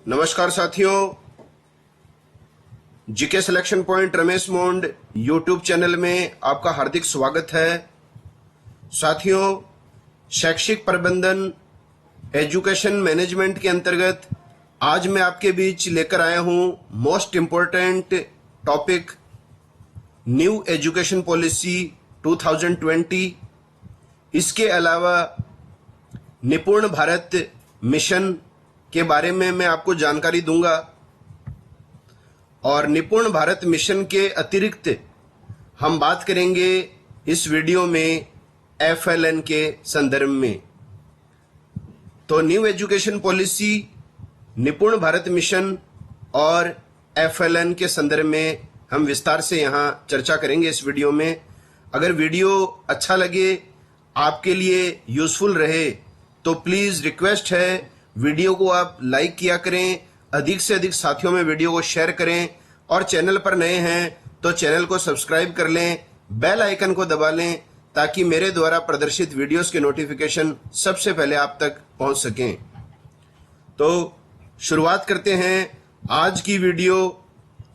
नमस्कार साथियों, GK selection point Ramesh मोंड YouTube channel में आपका हार्दिक स्वागत है। साथियों, शैक्षिक प्रबंधन एजुकेशन मैनेजमेंट के अंतर्गत आज मैं आपके बीच लेकर आया हूं most important topic new education policy 2020। इसके अलावा निपुण भारत मिशन के बारे में मैं आपको जानकारी दूंगा और निपुण भारत मिशन के अतिरिक्त हम बात करेंगे इस वीडियो में FLN के संदर्भ में। तो न्यू एजुकेशन पॉलिसी, निपुण भारत मिशन और FLN के संदर्भ में हम विस्तार से यहाँ चर्चा करेंगे इस वीडियो में। अगर वीडियो अच्छा लगे, आपके लिए यूजफुल रहे, तो प्लीज रिक्वेस्ट है वीडियो को आप लाइक किया करें, अधिक से अधिक साथियों में वीडियो को शेयर करें और चैनल पर नए हैं तो चैनल को सब्सक्राइब कर लें, बेल आइकन को दबा लें ताकि मेरे द्वारा प्रदर्शित वीडियोस के नोटिफिकेशन सबसे पहले आप तक पहुंच सकें। तो शुरुआत करते हैं आज की वीडियो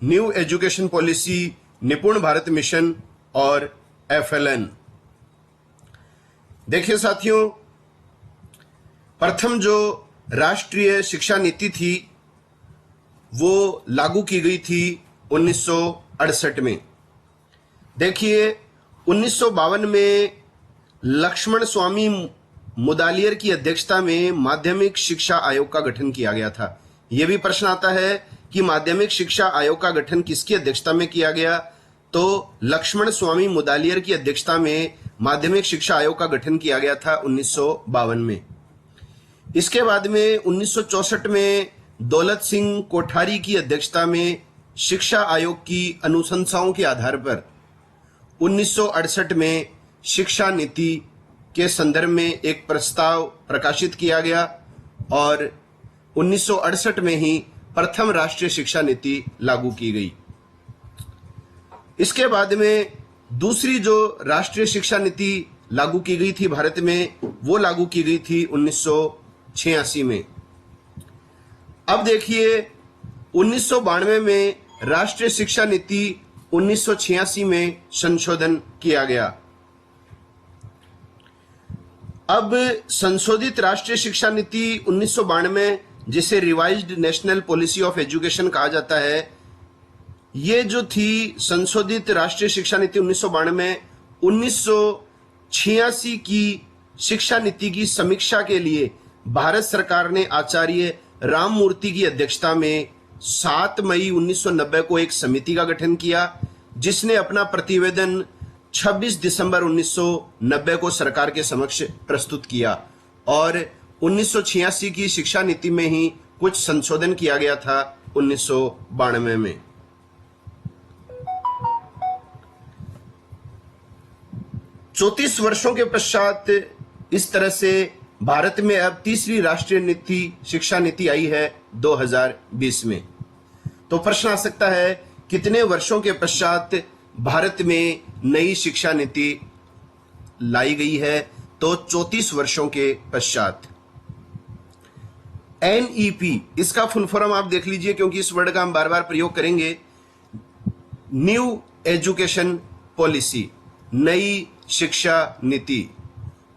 न्यू एजुकेशन पॉलिसी, निपुण भारत मिशन और FLN। देखिए साथियों, प्रथम जो राष्ट्रीय शिक्षा नीति थी वो लागू की गई थी 1968 में। देखिए 1952 में लक्ष्मण स्वामी मुदालियर की अध्यक्षता में माध्यमिक शिक्षा आयोग का गठन किया गया था। यह भी प्रश्न आता है कि माध्यमिक शिक्षा आयोग का गठन किसकी अध्यक्षता में किया गया, तो लक्ष्मण स्वामी मुदालियर की अध्यक्षता में माध्यमिक शिक्षा आयोग का गठन किया गया था 1952 में। इसके बाद में 1964 में दौलत सिंह कोठारी की अध्यक्षता में शिक्षा आयोग की अनुशंसाओं के आधार पर 1968 में शिक्षा नीति के संदर्भ में एक प्रस्ताव प्रकाशित किया गया और 1968 में ही प्रथम राष्ट्रीय शिक्षा नीति लागू की गई। इसके बाद में दूसरी जो राष्ट्रीय शिक्षा नीति लागू की गई थी भारत में, वो लागू की गई थी 1986 में। अब देखिए 1992 में राष्ट्रीय शिक्षा नीति 1986 में संशोधन किया गया। अब संशोधित राष्ट्रीय शिक्षा नीति 1992, जिसे revised national policy of education कहा जाता है, ये जो थी संशोधित राष्ट्रीय शिक्षा नीति 1992, 1986 की शिक्षा नीति की समीक्षा के लिए भारत सरकार ने आचार्य राममूर्ति की अध्यक्षता में 7 मई 1990 को एक समिति का गठन किया, जिसने अपना प्रतिवेदन 26 दिसंबर 1990 को सरकार के समक्ष प्रस्तुत किया और 1986 की शिक्षा नीति में ही कुछ संशोधन किया गया था 1992 में। चौंतीस वर्षों के पश्चात इस तरह से भारत में अब तीसरी राष्ट्रीय नीति शिक्षा नीति आई है 2020 में। तो प्रश्न आ सकता है कितने वर्षों के पश्चात भारत में नई शिक्षा नीति लाई गई है, तो 34 वर्षों के पश्चात। NEP, इसका फुल फॉर्म आप देख लीजिए क्योंकि इस वर्ड का हम बार बार प्रयोग करेंगे। न्यू एजुकेशन पॉलिसी, नई शिक्षा नीति।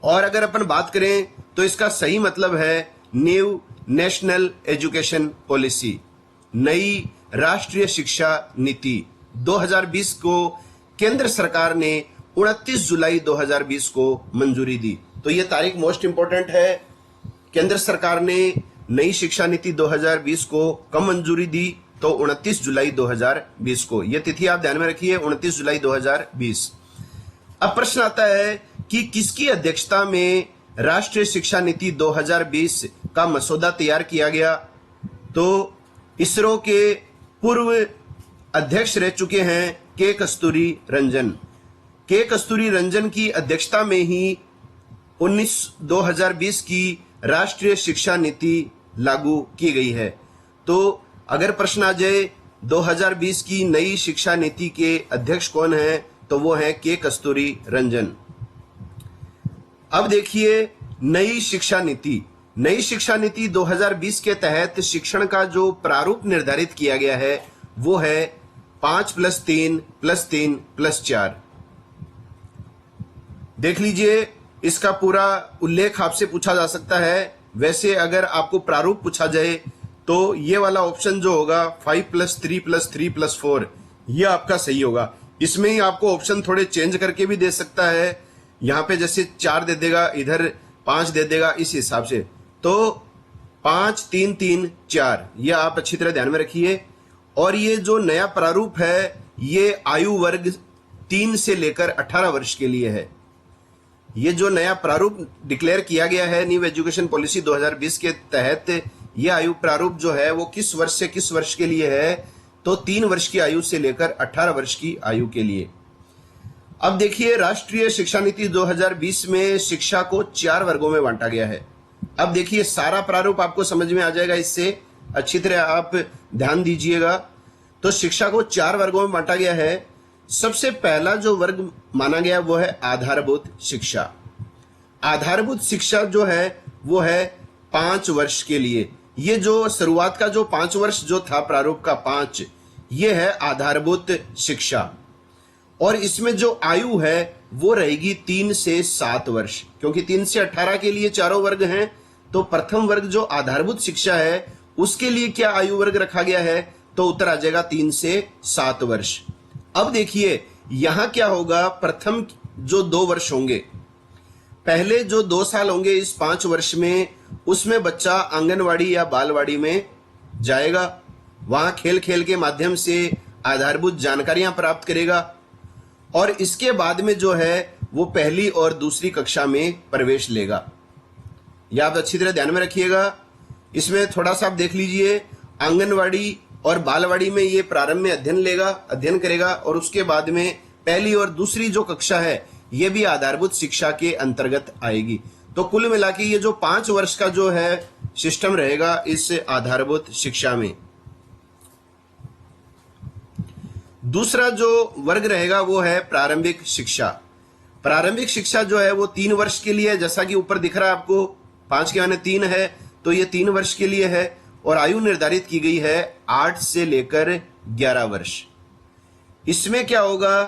और अगर अपन बात करें तो इसका सही मतलब है न्यू नेशनल एजुकेशन पॉलिसी, नई राष्ट्रीय शिक्षा नीति। 2020 को केंद्र सरकार ने 29 जुलाई 2020 को मंजूरी दी। तो यह तारीख मोस्ट इंपॉर्टेंट है। केंद्र सरकार ने नई शिक्षा नीति 2020 को कब मंजूरी दी, तो 29 जुलाई 2020 को। यह तिथि आप ध्यान में रखिए, 29 जुलाई 2020। अब प्रश्न आता है कि किसकी अध्यक्षता में राष्ट्रीय शिक्षा नीति 2020 का मसौदा तैयार किया गया, तो इसरो के पूर्व अध्यक्ष रह चुके हैं के कस्तूरी रंजन। के कस्तूरी रंजन की अध्यक्षता में ही 2020 की राष्ट्रीय शिक्षा नीति लागू की गई है। तो अगर प्रश्न आ जाए 2020 की नई शिक्षा नीति के अध्यक्ष कौन है, तो वो है के कस्तूरी रंजन। अब देखिए नई शिक्षा नीति, नई शिक्षा नीति 2020 के तहत शिक्षण का जो प्रारूप निर्धारित किया गया है वो है 5+3+3+4। देख लीजिए, इसका पूरा उल्लेख आपसे पूछा जा सकता है। वैसे अगर आपको प्रारूप पूछा जाए तो ये वाला ऑप्शन जो होगा 5+3+3+4 ये आपका सही होगा। इसमें ही आपको ऑप्शन थोड़े चेंज करके भी दे सकता है। यहाँ पे जैसे 4 दे देगा, इधर 5 दे देगा, इस हिसाब से। तो 5 3 3 4 ये आप अच्छी तरह ध्यान में रखिए। और ये जो नया प्रारूप है ये आयु वर्ग 3 से लेकर 18 वर्ष के लिए है। ये जो नया प्रारूप डिक्लेयर किया गया है न्यू एजुकेशन पॉलिसी 2020 के तहत, ये आयु प्रारूप जो है वो किस वर्ष से किस वर्ष के लिए है, तो 3 वर्ष की आयु से लेकर 18 वर्ष की आयु के लिए। अब देखिए, राष्ट्रीय शिक्षा नीति 2020 में शिक्षा को 4 वर्गों में बांटा गया है। अब देखिए, सारा प्रारूप आपको समझ में आ जाएगा, इससे अच्छी तरह आप ध्यान दीजिएगा। तो शिक्षा को 4 वर्गों में बांटा गया है। सबसे पहला जो वर्ग माना गया वो है आधारभूत शिक्षा। आधारभूत शिक्षा जो है वो है 5 वर्ष के लिए। ये जो शुरुआत का जो 5 वर्ष जो था प्रारूप का 5, ये है आधारभूत शिक्षा। और इसमें जो आयु है वो रहेगी 3 से 7 वर्ष, क्योंकि 3 से 18 के लिए चारों वर्ग हैं। तो प्रथम वर्ग जो आधारभूत शिक्षा है उसके लिए क्या आयु वर्ग रखा गया है, तो उत्तर आ जाएगा 3 से 7 वर्ष। अब देखिए यहां क्या होगा, प्रथम जो 2 वर्ष होंगे, पहले जो 2 साल होंगे इस 5 वर्ष में, उसमें बच्चा आंगनवाड़ी या बालवाड़ी में जाएगा। वहां खेल खेल के माध्यम से आधारभूत जानकारियां प्राप्त करेगा। और इसके बाद में जो है वो पहली और दूसरी कक्षा में प्रवेश लेगा। यह आप अच्छी तरह ध्यान में रखिएगा। इसमें थोड़ा सा आप देख लीजिए, आंगनवाड़ी और बालवाड़ी में ये प्रारंभ में अध्ययन करेगा और उसके बाद में पहली और दूसरी जो कक्षा है ये भी आधारभूत शिक्षा के अंतर्गत आएगी। तो कुल मिला के ये जो 5 वर्ष का जो है सिस्टम रहेगा इस आधारभूत शिक्षा में। दूसरा जो वर्ग रहेगा वो है प्रारंभिक शिक्षा। प्रारंभिक शिक्षा जो है वो 3 वर्ष के लिए है, जैसा कि ऊपर दिख रहा है आपको, 5 के माने 3 है, तो ये 3 वर्ष के लिए है। और आयु निर्धारित की गई है 8 से लेकर 11 वर्ष। इसमें क्या होगा,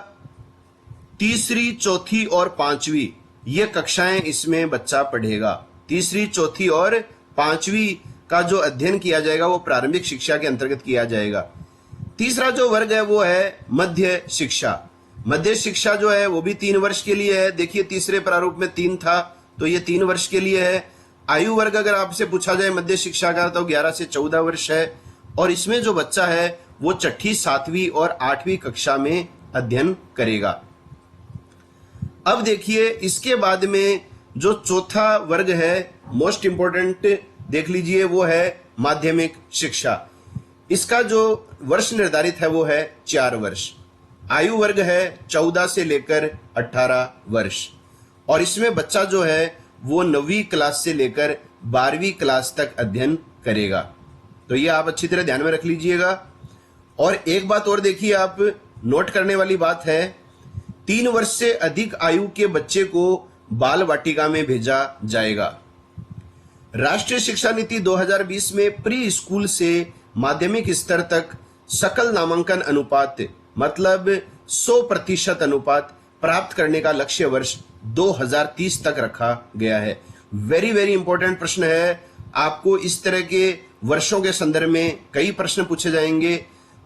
तीसरी, चौथी और 5वीं ये कक्षाएं इसमें बच्चा पढ़ेगा। तीसरी, चौथी और 5वीं का जो अध्ययन किया जाएगा वो प्रारंभिक शिक्षा के अंतर्गत किया जाएगा। तीसरा जो वर्ग है वो है मध्य शिक्षा। मध्य शिक्षा जो है वो भी 3 वर्ष के लिए है। देखिए, तीसरे प्रारूप में 3 था, तो ये 3 वर्ष के लिए है। आयु वर्ग अगर आपसे पूछा जाए मध्य शिक्षा का तो 11 से 14 वर्ष है। और इसमें जो बच्चा है वो 6ठी, 7वीं और 8वीं कक्षा में अध्ययन करेगा। अब देखिए, इसके बाद में जो चौथा वर्ग है, मोस्ट इंपोर्टेंट देख लीजिए, वो है माध्यमिक शिक्षा। इसका जो वर्ष निर्धारित है वो है 4 वर्ष। आयु वर्ग है 14 से लेकर 18 वर्ष। और इसमें बच्चा जो है वो 9वीं क्लास से लेकर 12वीं क्लास तक अध्ययन करेगा। तो ये आप अच्छी तरह ध्यान में रख लीजिएगा। और एक बात और देखिए, आप नोट करने वाली बात है, 3 वर्ष से अधिक आयु के बच्चे को बाल वाटिका में भेजा जाएगा। राष्ट्रीय शिक्षा नीति 2020 में प्री स्कूल से माध्यमिक स्तर तक सकल नामांकन अनुपात, मतलब 100% अनुपात प्राप्त करने का लक्ष्य वर्ष 2030 तक रखा गया है। वेरी वेरी इंपॉर्टेंट प्रश्न है। आपको इस तरह के वर्षों के संदर्भ में कई प्रश्न पूछे जाएंगे।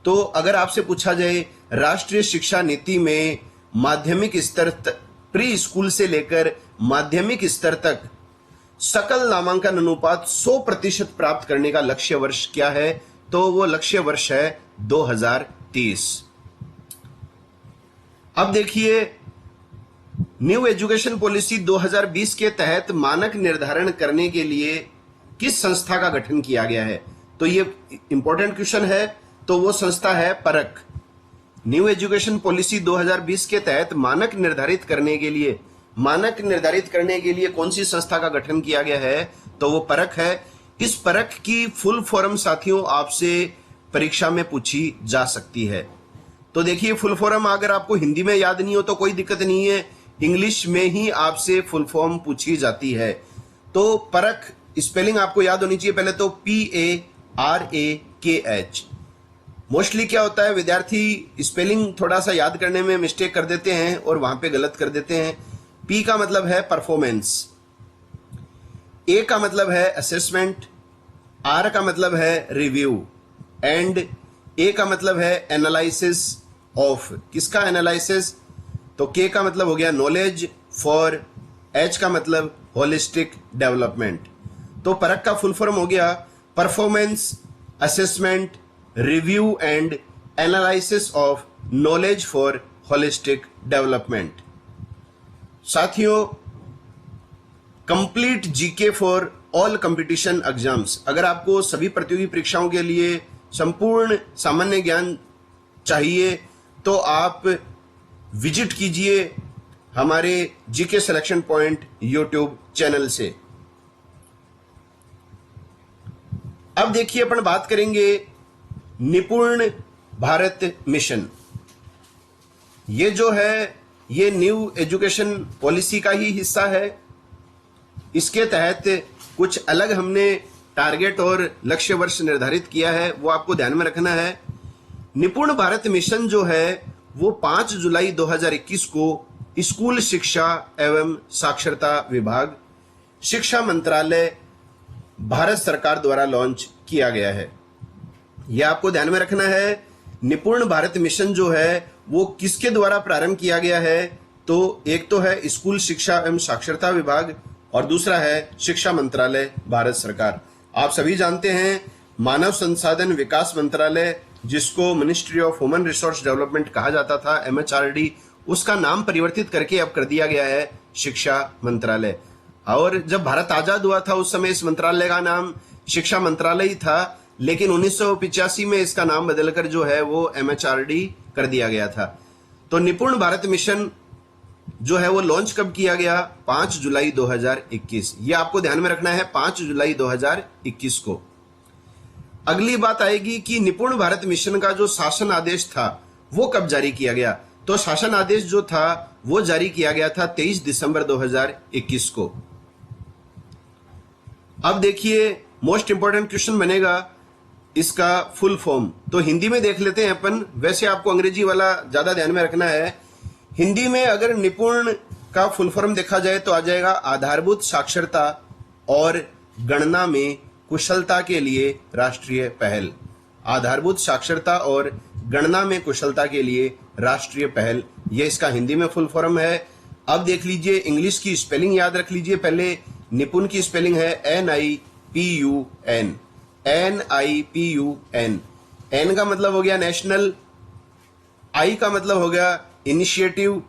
तो अगर आपसे पूछा जाए राष्ट्रीय शिक्षा नीति में माध्यमिक स्तर तक, प्री स्कूल से लेकर माध्यमिक स्तर तक सकल नामांकन अनुपात 100% प्राप्त करने का लक्ष्य वर्ष क्या है, तो वो लक्ष्य वर्ष है 2030। अब देखिए, न्यू एजुकेशन पॉलिसी 2020 के तहत मानक निर्धारण करने के लिए किस संस्था का गठन किया गया है, तो ये इंपॉर्टेंट क्वेश्चन है। तो वो संस्था है परख। न्यू एजुकेशन पॉलिसी 2020 के तहत मानक निर्धारित करने के लिए कौन सी संस्था का गठन किया गया है, तो वो परख है। इस परख की फुल फॉर्म साथियों आपसे परीक्षा में पूछी जा सकती है। तो देखिए, फुल फॉर्म अगर आपको हिंदी में याद नहीं हो तो कोई दिक्कत नहीं है, इंग्लिश में ही आपसे फुल फॉर्म पूछी जाती है। तो परख स्पेलिंग आपको याद होनी चाहिए। पहले तो PARAKH। मोस्टली क्या होता है, विद्यार्थी स्पेलिंग थोड़ा सा याद करने में मिस्टेक कर देते हैं और वहां पे गलत कर देते हैं। P का मतलब है परफॉर्मेंस, A का मतलब है असेसमेंट, R का मतलब है रिव्यू एंड A का मतलब है एनालिसिस ऑफ। किसका एनालिसिस? तो K का मतलब हो गया नॉलेज फॉर, H का मतलब होलिस्टिक डेवलपमेंट। तो परख का फुल फॉर्म हो गया performance, assessment, review and analysis of knowledge for holistic development. साथियों, complete GK for all competition exams. अगर आपको सभी प्रतियोगी परीक्षाओं के लिए संपूर्ण सामान्य ज्ञान चाहिए तो आप विजिट कीजिए हमारे GK selection point YouTube channel से। अब देखिए, अपन बात करेंगे निपुण भारत मिशन। ये जो है ये न्यू एजुकेशन पॉलिसी का ही हिस्सा है। इसके तहत कुछ अलग हमने टारगेट और लक्ष्य वर्ष निर्धारित किया है, वो आपको ध्यान में रखना है। निपुण भारत मिशन जो है वो 5 जुलाई 2021 को स्कूल शिक्षा एवं साक्षरता विभाग, शिक्षा मंत्रालय, भारत सरकार द्वारा लॉन्च किया गया है। यह आपको ध्यान में रखना है। निपुण भारत मिशन जो है वो किसके द्वारा प्रारंभ किया गया है? तो एक तो है स्कूल शिक्षा एवं साक्षरता विभाग और दूसरा है शिक्षा मंत्रालय, भारत सरकार। आप सभी जानते हैं मानव संसाधन विकास मंत्रालय, जिसको ministry of human resource development कहा जाता था, MHRD, उसका नाम परिवर्तित करके अब कर दिया गया है शिक्षा मंत्रालय। और जब भारत आजाद हुआ था उस समय इस मंत्रालय का नाम शिक्षा मंत्रालय ही था, लेकिन 1985 में इसका नाम बदलकर जो है वो MHRD कर दिया गया था। तो निपुण भारत मिशन जो है वो लॉन्च कब किया गया? 5 जुलाई 2021। ये आपको ध्यान में रखना है, 5 जुलाई 2021 को। अगली बात आएगी कि निपुण भारत मिशन का जो शासन आदेश था वो कब जारी किया गया? तो शासन आदेश जो था वो जारी किया गया था 23 दिसंबर 2021 को। अब देखिए, मोस्ट इंपॉर्टेंट क्वेश्चन बनेगा इसका फुल फॉर्म। तो हिंदी में देख लेते हैं अपन, वैसे आपको अंग्रेजी वाला ज्यादा ध्यान में रखना है। हिंदी में अगर निपुण का फुल फॉर्म देखा जाए तो आ जाएगा आधारभूत साक्षरता और गणना में कुशलता के लिए राष्ट्रीय पहल। आधारभूत साक्षरता और गणना में कुशलता के लिए राष्ट्रीय पहल, यह इसका हिंदी में फुल फॉर्म है। अब देख लीजिए, इंग्लिश की स्पेलिंग याद रख लीजिए। पहले निपुण की स्पेलिंग है NIPUN, NIPUN। N का मतलब हो गया नेशनल, I का मतलब हो गया इनिशिएटिव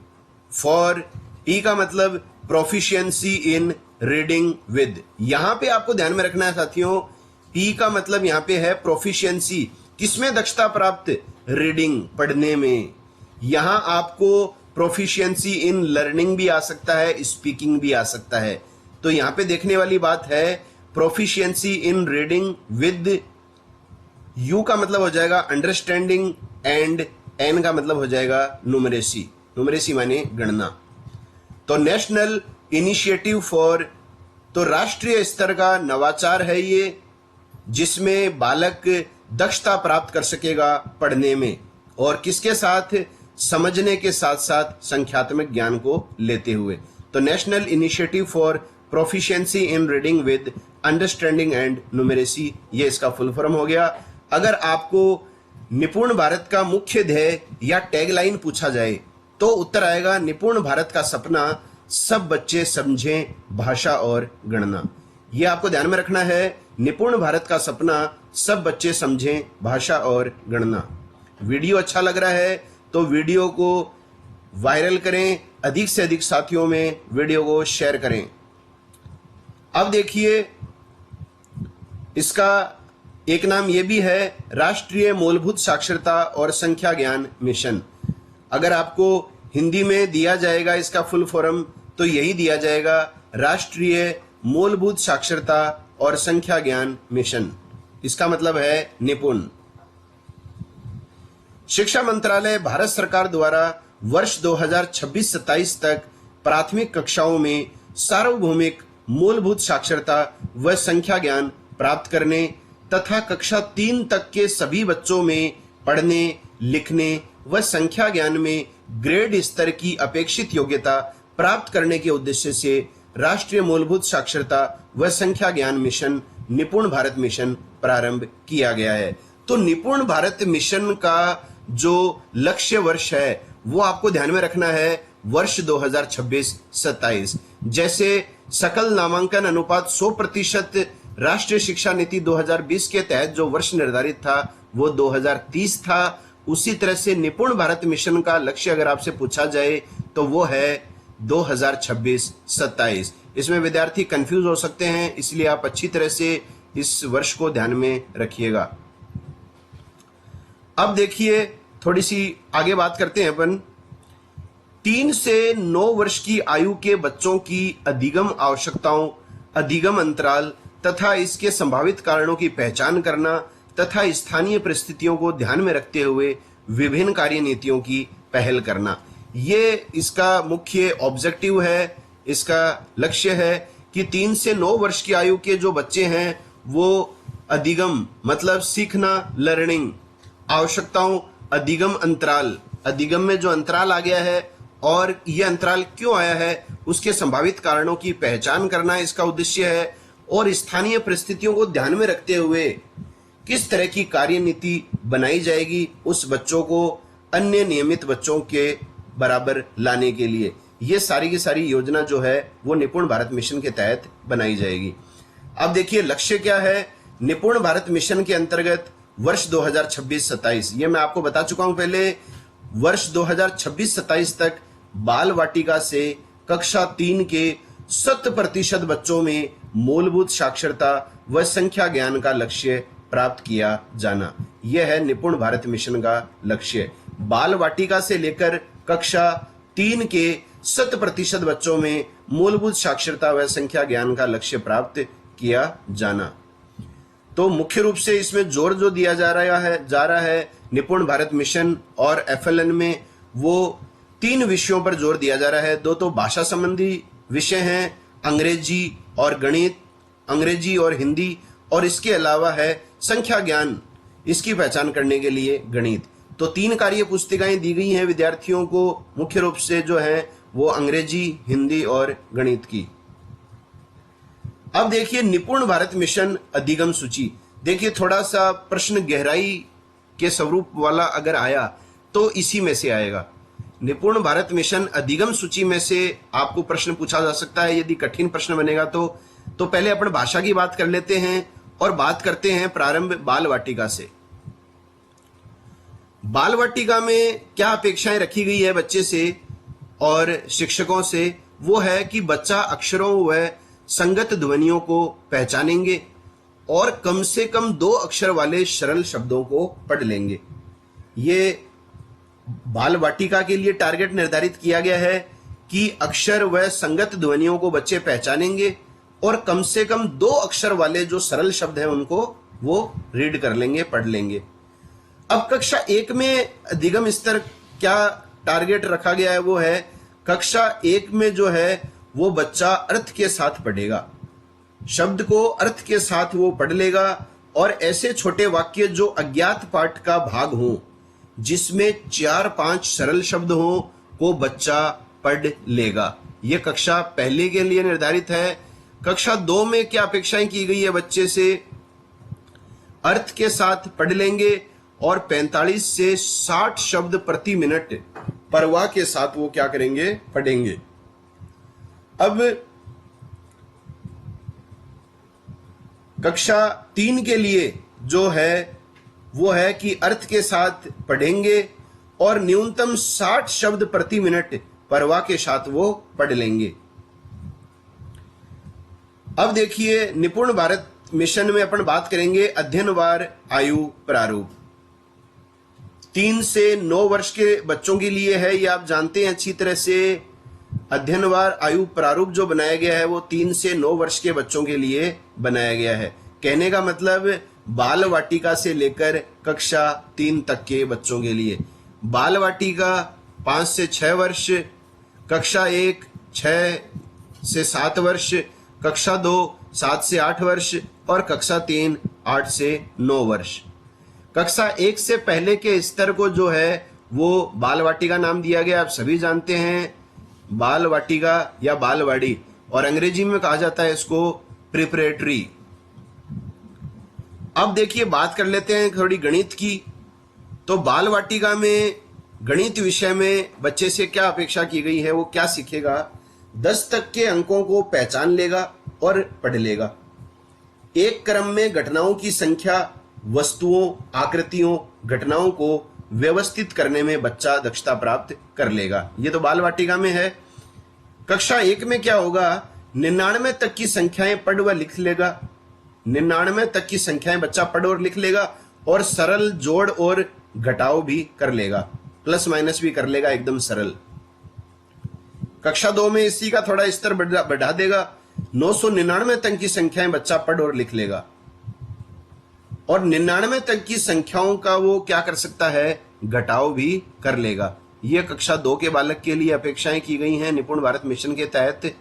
फॉर, P का मतलब प्रोफिशिएंसी इन रीडिंग विद। यहां पे आपको ध्यान में रखना है साथियों, P का मतलब यहां पे है प्रोफिशिएंसी, किसमें दक्षता प्राप्त? रीडिंग, पढ़ने में। यहां आपको प्रोफिशिएंसी इन लर्निंग भी आ सकता है, स्पीकिंग भी आ सकता है। तो यहां पे देखने वाली बात है proficiency in reading with. U का मतलब हो जाएगा अंडरस्टैंडिंग एंड N का मतलब हो जाएगा न्यूमरेसी। न्यूमरेसी माने गणना। तो नेशनल इनिशिएटिव फॉर, तो राष्ट्रीय स्तर का नवाचार है ये, जिसमें बालक दक्षता प्राप्त कर सकेगा पढ़ने में, और किसके साथ? समझने के साथ साथ संख्यात्मक ज्ञान को लेते हुए। तो national initiative for proficiency in reading with understanding and numeracy, ये इसका फुल फॉर्म हो गया। अगर आपको निपुण भारत का मुख्य ध्येय या टैगलाइन पूछा जाए तो उत्तर आएगा निपुण भारत का सपना, सब बच्चे समझें भाषा और गणना। यह आपको ध्यान में रखना है, निपुण भारत का सपना, सब बच्चे समझें भाषा और गणना। वीडियो अच्छा लग रहा है तो वीडियो को वायरल करें, अधिक से अधिक साथियों में वीडियो को शेयर करें। अब देखिए, इसका एक नाम यह भी है राष्ट्रीय मूलभूत साक्षरता और संख्या ज्ञान मिशन। अगर आपको हिंदी में दिया जाएगा इसका फुल फॉर्म तो यही दिया जाएगा, राष्ट्रीय मूलभूत साक्षरता और संख्या ज्ञान मिशन। इसका मतलब है निपुण। शिक्षा मंत्रालय भारत सरकार द्वारा वर्ष 2026-27 तक प्राथमिक कक्षाओं में सार्वभौमिक मूलभूत साक्षरता व संख्या ज्ञान प्राप्त करने तथा कक्षा 3 तक के सभी बच्चों में पढ़ने, लिखने व संख्या ज्ञान में ग्रेड स्तर की अपेक्षित योग्यता प्राप्त करने के उद्देश्य से राष्ट्रीय मूलभूत साक्षरता व संख्या ज्ञान मिशन निपुण भारत मिशन प्रारंभ किया गया है। तो निपुण भारत मिशन का जो लक्ष्य वर्ष है वो आपको ध्यान में रखना है वर्ष 2026-27। जैसे सकल नामांकन अनुपात 100% राष्ट्रीय शिक्षा नीति 2020 के तहत जो वर्ष निर्धारित था वो 2030 था, उसी तरह से निपुण भारत मिशन का लक्ष्य अगर आपसे पूछा जाए तो वो है 2026-27। इसमें विद्यार्थी कंफ्यूज हो सकते हैं, इसलिए आप अच्छी तरह से इस वर्ष को ध्यान में रखिएगा। अब देखिए थोड़ी सी आगे बात करते हैं अपन। 3 से 9 वर्ष की आयु के बच्चों की अधिगम आवश्यकताओं, अधिगम अंतराल तथा इसके संभावित कारणों की पहचान करना तथा स्थानीय परिस्थितियों को ध्यान में रखते हुए विभिन्न कार्यनीतियों की पहल करना, ये इसका मुख्य ऑब्जेक्टिव है, इसका लक्ष्य है कि 3 से 9 वर्ष की आयु के जो बच्चे हैं वो अधिगम मतलब सीखना, लर्निंग, आवश्यकताओं, अधिगम अंतराल, अधिगम में जो अंतराल आ गया है और ये अंतराल क्यों आया है उसके संभावित कारणों की पहचान करना इसका उद्देश्य है, और स्थानीय परिस्थितियों को ध्यान में रखते हुए किस तरह की कार्यनीति बनाई जाएगी उस बच्चों को अन्य नियमित बच्चों के बराबर लाने के लिए। ये सारी की सारी योजना जो है वो निपुण भारत मिशन के तहत बनाई जाएगी। अब देखिए लक्ष्य क्या है निपुण भारत मिशन के अंतर्गत वर्ष 2026-27, ये मैं आपको बता चुका हूं पहले। वर्ष 2026-27 तक बाल वाटिका से कक्षा 3 के 100% बच्चों में मूलभूत साक्षरता व संख्या ज्ञान का लक्ष्य प्राप्त किया जाना, यह है निपुण भारत मिशन का लक्ष्य। बाल वाटिका से लेकर कक्षा 3 के 100% बच्चों में मूलभूत साक्षरता व संख्या ज्ञान का लक्ष्य प्राप्त किया जाना। तो मुख्य रूप से इसमें जोर जो दिया जा रहा है निपुण भारत मिशन और FLN में, वो 3 विषयों पर जोर दिया जा रहा है। 2 तो भाषा संबंधी विषय हैं, अंग्रेजी और गणित, अंग्रेजी और हिंदी, और इसके अलावा है संख्या ज्ञान, इसकी पहचान करने के लिए गणित। तो 3 कार्य पुस्तिकाएं दी गई हैं विद्यार्थियों को, मुख्य रूप से जो है वो अंग्रेजी, हिंदी और गणित की। अब देखिए निपुण भारत मिशन अधिगम सूची। देखिए थोड़ा सा प्रश्न गहराई के स्वरूप वाला अगर आया तो इसी में से आएगा। निपुण भारत मिशन अधिगम सूची में से आपको प्रश्न पूछा जा सकता है, यदि कठिन प्रश्न बनेगा तो पहले अपन भाषा की बात कर लेते हैं और बात करते हैं प्रारंभ बाल वाटिका से। बाल वाटिका में क्या अपेक्षाएं रखी गई है बच्चे से और शिक्षकों से, वो है कि बच्चा अक्षरों व संगत ध्वनियों को पहचानेंगे और कम से कम 2 अक्षर वाले सरल शब्दों को पढ़ लेंगे। ये बाल वाटिका के लिए टारगेट निर्धारित किया गया है कि अक्षर व संगत ध्वनियों को बच्चे पहचानेंगे और कम से कम 2 अक्षर वाले जो सरल शब्द हैं उनको वो रीड कर लेंगे, पढ़ लेंगे। अब कक्षा 1 में अधिगम स्तर क्या टारगेट रखा गया है, वो है कक्षा 1 में जो है वो बच्चा अर्थ के साथ पढ़ेगा, शब्द को अर्थ के साथ वो पढ़ लेगा, और ऐसे छोटे वाक्य जो अज्ञात पाठ का भाग हो जिसमें 4-5 सरल शब्द हो को बच्चा पढ़ लेगा। ये कक्षा 1 के लिए निर्धारित है। कक्षा 2 में क्या अपेक्षाएं की गई है बच्चे से, अर्थ के साथ पढ़ लेंगे और 45 से 60 शब्द प्रति मिनट परवाह के साथ वो क्या करेंगे, पढ़ेंगे। अब कक्षा 3 के लिए जो है वो है कि अर्थ के साथ पढ़ेंगे और न्यूनतम 60 शब्द प्रति मिनट परवाह के साथ वो पढ़ लेंगे। अब देखिए निपुण भारत मिशन में अपन बात करेंगे अध्ययनवार आयु प्रारूप। 3 से 9 वर्ष के बच्चों के लिए है, ये आप जानते हैं अच्छी तरह से। अध्ययनवार आयु प्रारूप जो बनाया गया है वो 3 से 9 वर्ष के बच्चों के लिए बनाया गया है। कहने का मतलब बाल वाटिका से लेकर कक्षा 3 तक के बच्चों के लिए। बाल वाटिका 5 से 6 वर्ष, कक्षा 1 6 से 7 वर्ष, कक्षा 2 7 से 8 वर्ष और कक्षा 3 8 से 9 वर्ष। कक्षा 1 से पहले के स्तर को जो है वो बाल वाटिका नाम दिया गया। आप सभी जानते हैं बाल वाटिका या बालवाड़ी, और अंग्रेजी में कहा जाता है इसको प्रिपरेटरी। अब देखिए बात कर लेते हैं थोड़ी गणित की। तो बाल वाटिका में गणित विषय में बच्चे से क्या अपेक्षा की गई है, वो क्या सीखेगा? 10 तक के अंकों को पहचान लेगा और पढ़ लेगा। एक क्रम में घटनाओं की संख्या, वस्तुओं, आकृतियों, घटनाओं को व्यवस्थित करने में बच्चा दक्षता प्राप्त कर लेगा। ये तो बाल वाटिका में है। कक्षा 1 में क्या होगा? 99 तक की संख्याएं पढ़ व लिख लेगा। 99 तक की संख्याएं बच्चा पढ़ और लिख लेगा, और सरल जोड़ और घटाव भी कर लेगा, प्लस माइनस भी कर लेगा, एकदम सरल। कक्षा 2 में इसी का थोड़ा स्तर बढ़ा देगा। 999 तक की संख्याएं बच्चा पढ़ और लिख लेगा, और 99 तक की संख्याओं का वो क्या कर सकता है? घटाव भी कर लेगा। ये कक्षा 2 के बालक के लिए अपेक्षाएं की गई हैं निपुण भारत मिशन के तहत।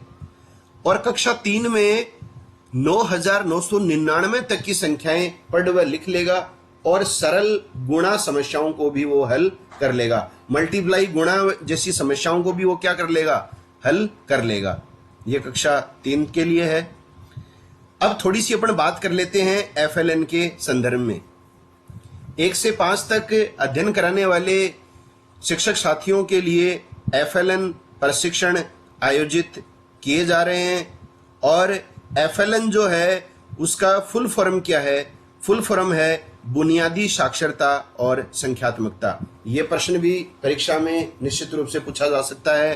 और कक्षा 3 में 9999 तक की संख्याएं पढ़ व लिख लेगा, और सरल गुणा समस्याओं को भी वो हल कर लेगा। मल्टीप्लाई, गुणा जैसी समस्याओं को भी वो क्या कर लेगा? हल कर लेगा। ये कक्षा 3 के लिए है। अब थोड़ी सी अपन बात कर लेते हैं FLN के संदर्भ में। 1 से 5 तक अध्ययन कराने वाले शिक्षक साथियों के लिए FLN प्रशिक्षण आयोजित किए जा रहे हैं। और FLN जो है उसका फुल फॉर्म क्या है? फुल फॉर्म है बुनियादी साक्षरता और संख्यात्मकता। ये प्रश्न भी परीक्षा में निश्चित रूप से पूछा जा सकता है।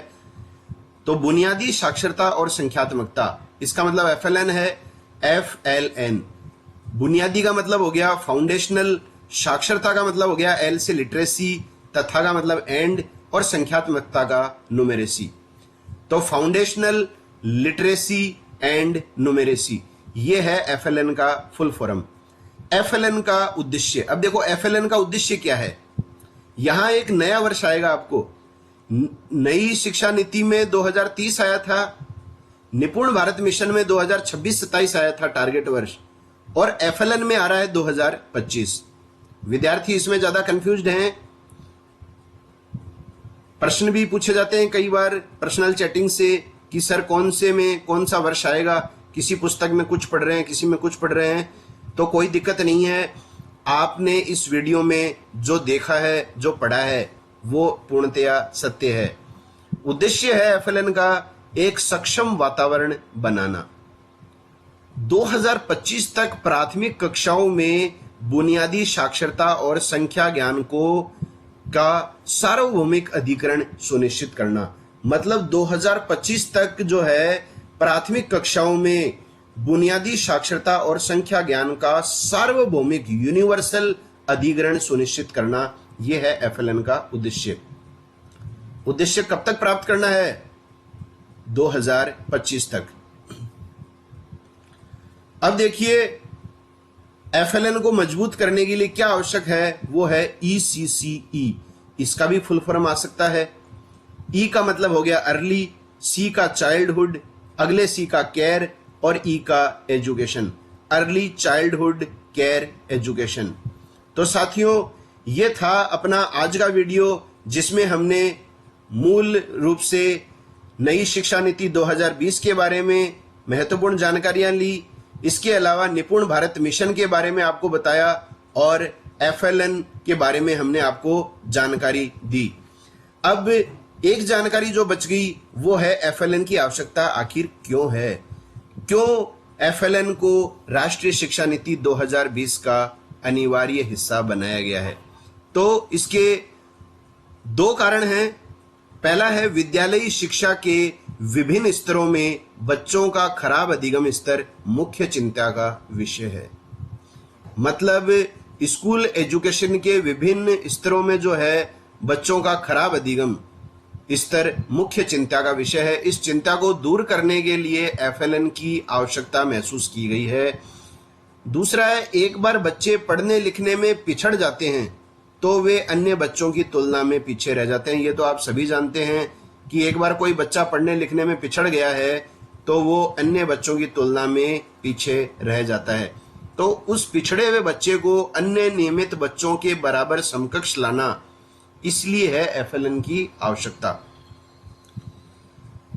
तो बुनियादी साक्षरता और संख्यात्मकता, इसका मतलब FLN है FLN। बुनियादी का मतलब हो गया फाउंडेशनल, साक्षरता का मतलब हो गया L से लिटरेसी, तथा का मतलब एंड, और संख्यात्मकता का न्यूमेरेसी। तो फाउंडेशनल, लिटरेसी एंड न्यूमेरेसी, ये है FLN का फुल फॉर्म। FLN का उद्देश्य, अब देखो FLN का उद्देश्य क्या है। यहां एक नया वर्ष आएगा आपको। नई शिक्षा नीति में 2030 आया था, निपुण भारत मिशन में 2026-27 आया था टारगेट वर्ष, और FLN में आ रहा है 2025। विद्यार्थी इसमें ज्यादा कंफ्यूज्ड हैं। प्रश्न भी पूछे जाते हैं कई बार पर्सनल चैटिंग से कि सर कौन से में कौन सा वर्ष आएगा। किसी पुस्तक में कुछ पढ़ रहे हैं, किसी में कुछ पढ़ रहे हैं, तो कोई दिक्कत नहीं है। आपने इस वीडियो में जो देखा है, जो पढ़ा है, वो पूर्णतया सत्य है। उद्देश्य है FLN का एक सक्षम वातावरण बनाना। 2025 तक प्राथमिक कक्षाओं में बुनियादी साक्षरता और संख्या ज्ञान का सार्वभौमिक अधिकरण सुनिश्चित करना। मतलब 2025 तक जो है प्राथमिक कक्षाओं में बुनियादी साक्षरता और संख्या ज्ञान का सार्वभौमिक यूनिवर्सल अधिग्रहण सुनिश्चित करना, यह है FLN का उद्देश्य। उद्देश्य कब तक प्राप्त करना है? 2025 तक। अब देखिए FLN को मजबूत करने के लिए क्या आवश्यक है, वो है ECCE। इसका भी फुल फॉर्म आ सकता है। E का मतलब हो गया अर्ली, C का चाइल्डहुड, अगले C का केयर, और E का education. Early childhood care education. तो साथियों, ये था अपना आज का वीडियो, जिसमें हमने मूल रूप से नई शिक्षा नीति 2020 के बारे में महत्वपूर्ण जानकारियां ली। इसके अलावा निपुण भारत मिशन के बारे में आपको बताया, और FLN के बारे में हमने आपको जानकारी दी। अब एक जानकारी जो बच गई वो है FLN की आवश्यकता आखिर क्यों है। क्यों FLN को राष्ट्रीय शिक्षा नीति 2020 का अनिवार्य हिस्सा बनाया गया है? तो इसके 2 कारण हैं। पहला है विद्यालयी शिक्षा के विभिन्न स्तरों में बच्चों का खराब अधिगम स्तर मुख्य चिंता का विषय है। मतलब स्कूल एजुकेशन के विभिन्न स्तरों में जो है बच्चों का खराब अधिगम स्तर मुख्य चिंता का विषय है। इस चिंता को दूर करने के लिए FLN की आवश्यकता महसूस की गई है। दूसरा है, एक बार बच्चे पढ़ने लिखने में पिछड़ जाते हैं तो वे अन्य बच्चों की तुलना में पीछे रह जाते हैं। ये तो आप सभी जानते हैं कि एक बार कोई बच्चा पढ़ने लिखने में पिछड़ गया है तो वो अन्य बच्चों की तुलना में पीछे रह जाता है। तो उस पिछड़े हुए बच्चे को अन्य नियमित बच्चों के बराबर समकक्ष लाना, इसलिए है एफएलएन की आवश्यकता।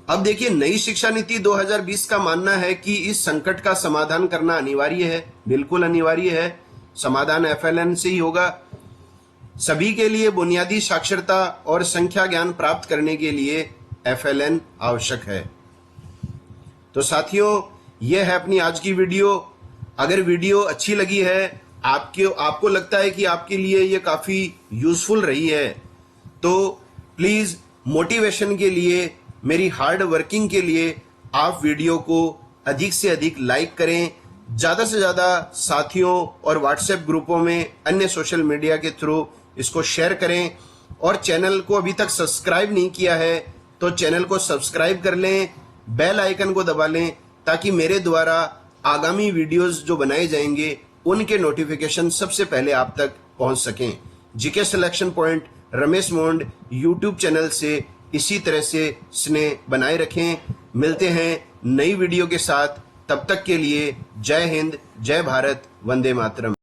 अब देखिए, नई शिक्षा नीति 2020 का मानना है कि इस संकट का समाधान करना अनिवार्य है, बिल्कुल अनिवार्य है। समाधान एफएलएन से ही होगा। सभी के लिए बुनियादी साक्षरता और संख्या ज्ञान प्राप्त करने के लिए एफएलएन आवश्यक है। तो साथियों, यह है अपनी आज की वीडियो। अगर वीडियो अच्छी लगी है, आपको लगता है कि आपके लिए यह काफी यूजफुल रही है, तो प्लीज मोटिवेशन के लिए, मेरी हार्ड वर्किंग के लिए आप वीडियो को अधिक से अधिक लाइक करें, ज्यादा से ज्यादा साथियों और व्हाट्सएप ग्रुपों में, अन्य सोशल मीडिया के थ्रू इसको शेयर करें। और चैनल को अभी तक सब्सक्राइब नहीं किया है तो चैनल को सब्सक्राइब कर लें, बेल आइकन को दबा लें, ताकि मेरे द्वारा आगामी वीडियोस जो बनाए जाएंगे उनके नोटिफिकेशन सबसे पहले आप तक पहुंच सकें। जीके सिलेक्शन पॉइंट रमेश मोंड यूट्यूब चैनल से इसी तरह से स्नेह बनाए रखें। मिलते हैं नई वीडियो के साथ, तब तक के लिए जय हिंद, जय भारत, वंदे मातरम।